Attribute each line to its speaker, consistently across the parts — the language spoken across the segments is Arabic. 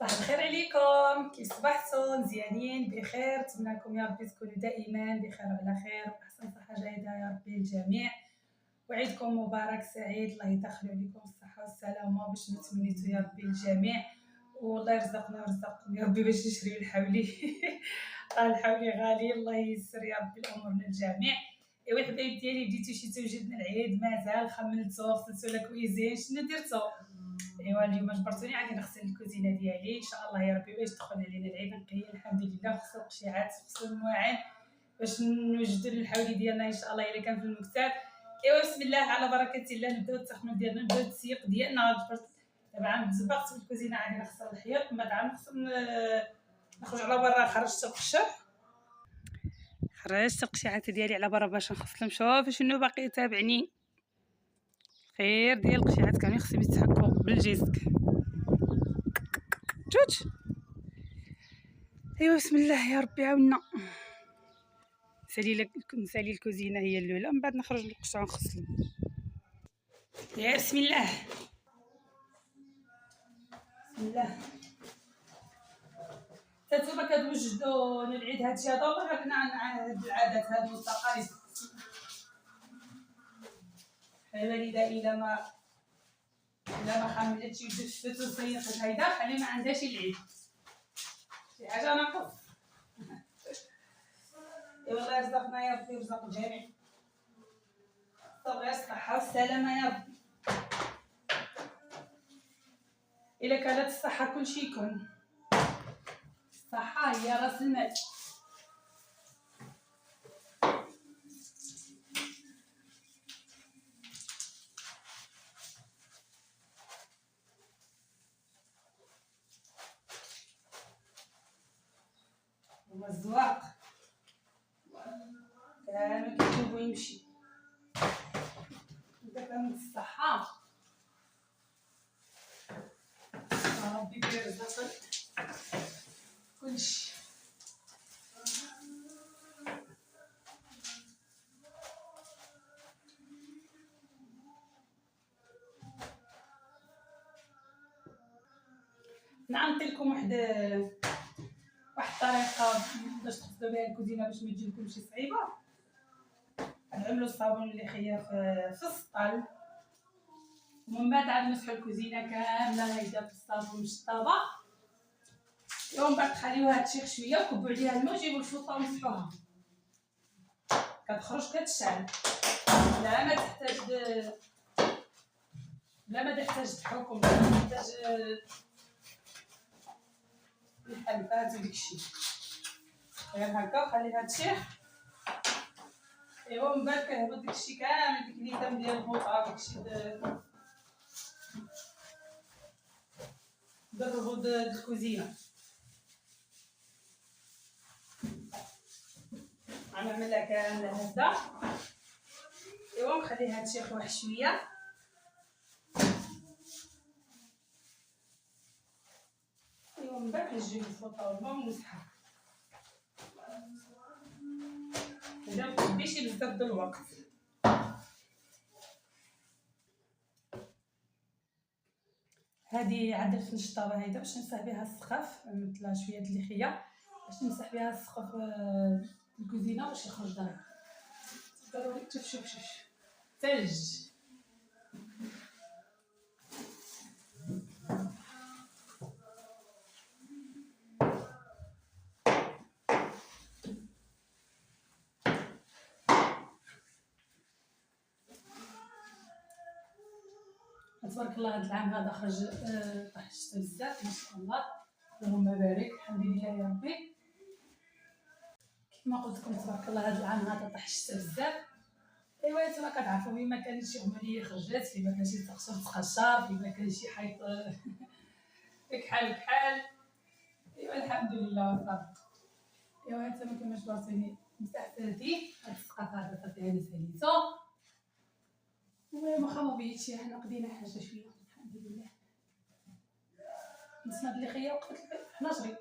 Speaker 1: صباح الخير عليكم، كيف صبحتوا؟ مزيانين بخير؟ نتمنىكم يا ربي تكونوا دائما بخير وعلى خير واحسن صحه جيده يا ربي للجميع، وعيدكم مبارك سعيد. الله يدخل عليكم الصحه والسلامه باش ما تمنيتوا يا ربي للجميع، والله يرزقنا ويرزقكم يا ربي باش نشريو الحولي الحولي غالي، الله ييسر يا ربي الامور للجميع. ايوا الحبايب ديالي، بديتو شي توجد من العيد؟ مازال خملتو غسلتو لا كويزين؟ شنو درتو؟ ايوا اليوم جبرتوني غادي نغسل الكوزينه ديالي ان شاء الله يا ربي باش تدخل علينا العيد نقيه الحمد لله، خصو القشيعات خصو المواعين باش نوجدوا الحولي ديالنا ان شاء الله الا كان في المكتب. ايوا بسم الله على بركه الله، نبداو التخمير ديالنا، نبداو التسييق ديالنا. جبرت طبعا تزبقت في الكوزينه غادي نغسل الحيط، من بعد عاد نخرج على برا. خرجت القشر، خرجت القشيعات ديالي على برا باش نغسلهم. شوف شنو باقي تابعني، خير ديال القشيعات كانوا خصهم يتحكوا بالجيسك توت. ايوا بسم الله يا ربي عاونا. نسالي الكوزينه هي الاولى، من بعد نخرج للقشع ونغسلهم. يا بسم الله بسم الله. تنتوما كتوجدوا للعيد هادشي هذا، والله غير حنا عندنا هاد العادات هادو والتقاليد. الوالده الا ما خملتش ودشت وسيقت هيدا خلي ما عندهاش العيد، شي حاجه ناقص. والله يرزقنا يا ربي ويرزق الجميع، طب الصحه والسلامه يا ربي. الا كانت الصحه كلشي يكون، الصحه هي راس المال. هما الزواق كانوا كيدوبو يمشي، إذا كانت الصحة ربي كيرزق كلشي. نعطي لكم واحد الطريقة باش تغسلوا بها الكوزينة باش ما تجيلكمش صعيبة. غنعملوا الصابون اللي خيا في السطل، ومن بعد عاد نمسحوا الكوزينة كاملة هيدا في الصابون مشطبة، ومن بعد تخليوها تشيخ شوية وكبوا عليها الماء وجيبوا الفوطة ومسحوها، كتخرج كتشعل. لا ما تحتاج تحكم، لا تحتاج الحلفات وداكشي، غير هكا وخليها تشيخ. ايوا من بعد كنهبط داكشي كامل، ديك اليدام ديال الفوطه داكشي الرغد الكوزينه غنعملها كامله هكذا. ايوا نخليها تشيخ واحد شويه، ايوا من بعد كنجيب الفوطه والماء ونمسحها. هذا مكديش بزاف د الوقت. هذه عدلت الشطابه هيدا باش نمسح بها السقف، عملت شويه د الليخيه باش نمسح بها السقف الكوزينه باش يخرج ضرب. ضروري شوف ثلج. تبارك الله هذا العام هذا خرج طاح الشتا بزاف ما شاء الله، اللهم بارك الحمد لله يا ربي. كما قلت لكم تبارك الله هذا العام هذا طاح الشتا بزاف. ايوا نتوما كتعرفوا فين ما كان شي عمليه خرجت، فين ما كان شي تقشر، فين ما كان شي حيط بحال. ايوا الحمد لله وصافي. ايوا نتوما كما جبرتوني مسحت هذه السقف هذا صافي انا ساليتو. المهم واخا ما بغيتش حنا قضينا حاجه شويه الحمد لله. نسمع اللي خيا وقفت حنا جري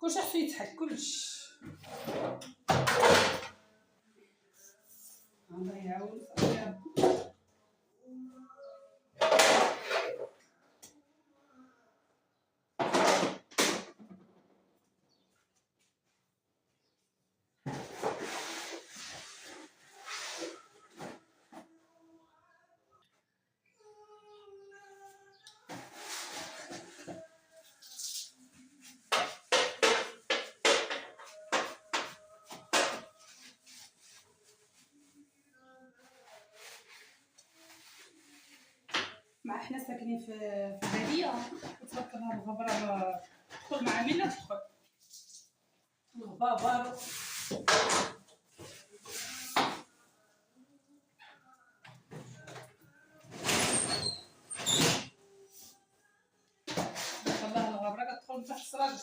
Speaker 1: كلشي خصو يتحك كلشي. الله يعاون صافي يا ربي. مع حنا ساكنين في الباديه، تبارك الله الغبره تدخل مع مين لا تدخل الغبابه. والله الغبره كتدخل تحت السراج.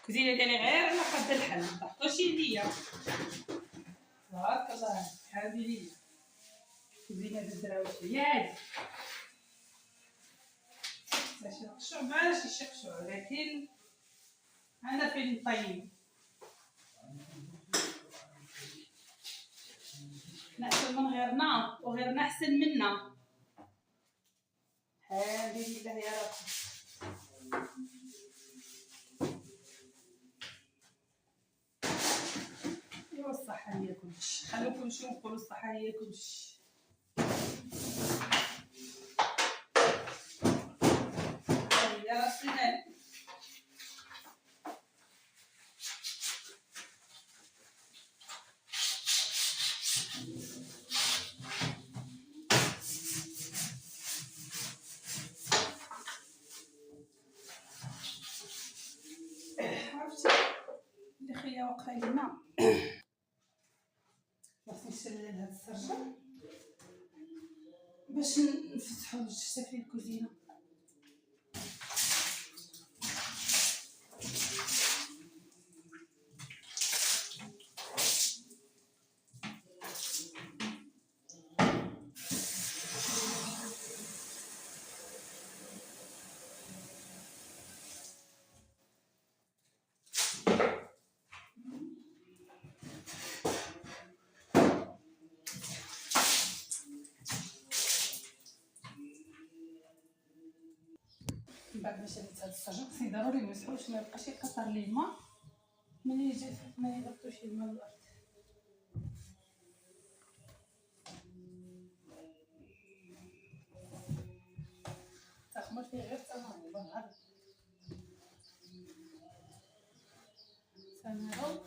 Speaker 1: الكوزينه ديالي غير انا قد الحل ما تحطوش ليا تبارك الله. هذه ليا الكوزينه د الدراويش هي هادي باش نقشعو باش يشقشعو، لكن انا فين نطيب نحسن من غيرنا وغيرنا احسن منا. هذه لله يا رب. ايوا الصحة هي كلشي، خلو كلشي ونقولو الصحة هي كلشي. يا راسي عرفتي اللي خيا واقفه لينا خاصني نشلل هاد السرجه باش نفتحو الشتا في الكوزينه. من بعد ما شليت هاد السرجه خصني ضروري نمسحو باش ما يبقاش يقطر لي الماء ملي يجي ما يهبطوش الماء للارض. تخمر فيه غير تمام بالغلط تمام.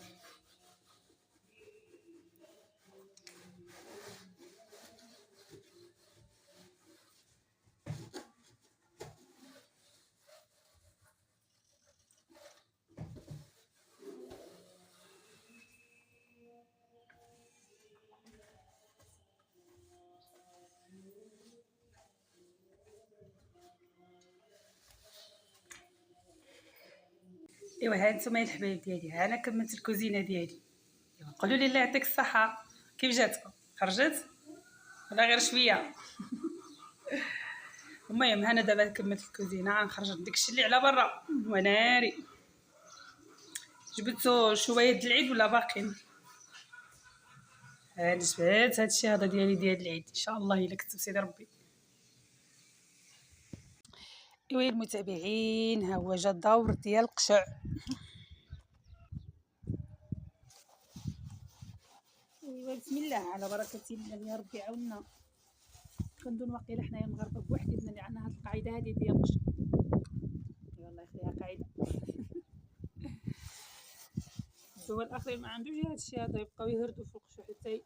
Speaker 1: ايوا ها نتوما الحبايب ديالي، ها انا كملت الكوزينه ديالي. ايوا قولوا لي الله يعطيك الصحه، كيف جاتكم؟ خرجت ولا غير شويه؟ المهم انا دابا كملت الكوزينه غنخرج داكشي اللي على برا وناري. جبدتو شويه د العيد ولا باقيين؟ جبت هادشي هذا ديالي ديال العيد ان شاء الله الا كتب سيدي ربي. ايوا المتابعين ها هو جا الدور ديال القشع. ايوا بسم الله على بركه الله يا ربي يعاوننا. كنظن واقيلا حنايا المغاربه بوحدنا اللي عندنا هاد القاعده هادي ديال القشع. والله يخليها قاعده. الدول الاخرين ما عندوش هادشي هذا، يبقاو يهردوا في القشع حتى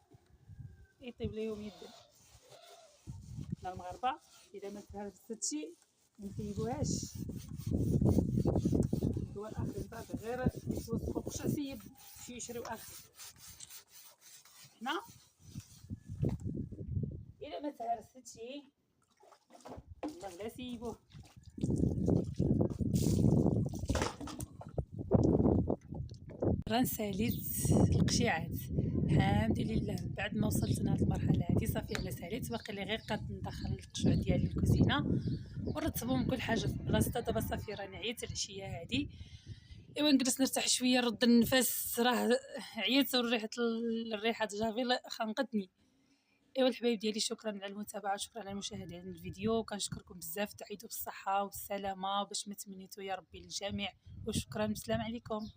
Speaker 1: يطيب ليهم يدهم. حنا المغاربه اذا ما تهرس هادشي ما نطيبوهاش. الدول الاخرين صافي غير يتوسخوا القشع سيب يمشيو يشريو اخر. حنا الا ما تهرس هادشي والله لا سيبوه. غنساليت القشيعات. الحمد لله بعد ما وصلت لهاد المرحله هادي صافي انا ساليت، باقي لي غير قاد ندخل القشوع ديالي للكوزينه ونرتبهم كل حاجه في بلاصتها. دابا صافي راني عييت العشيه هادي، ايوا نجلس نرتاح شويه نرد النفس، راه عييت الريحه جافيل خنقتني. ايوا الحبايب ديالي، شكرا على المتابعه، شكرا على المشاهده الفيديو، كنشكركم بزاف، تعيدوا بالصحه والسلامه باش ما تمنيتوا يا ربي للجميع، وشكرا، السلام عليكم.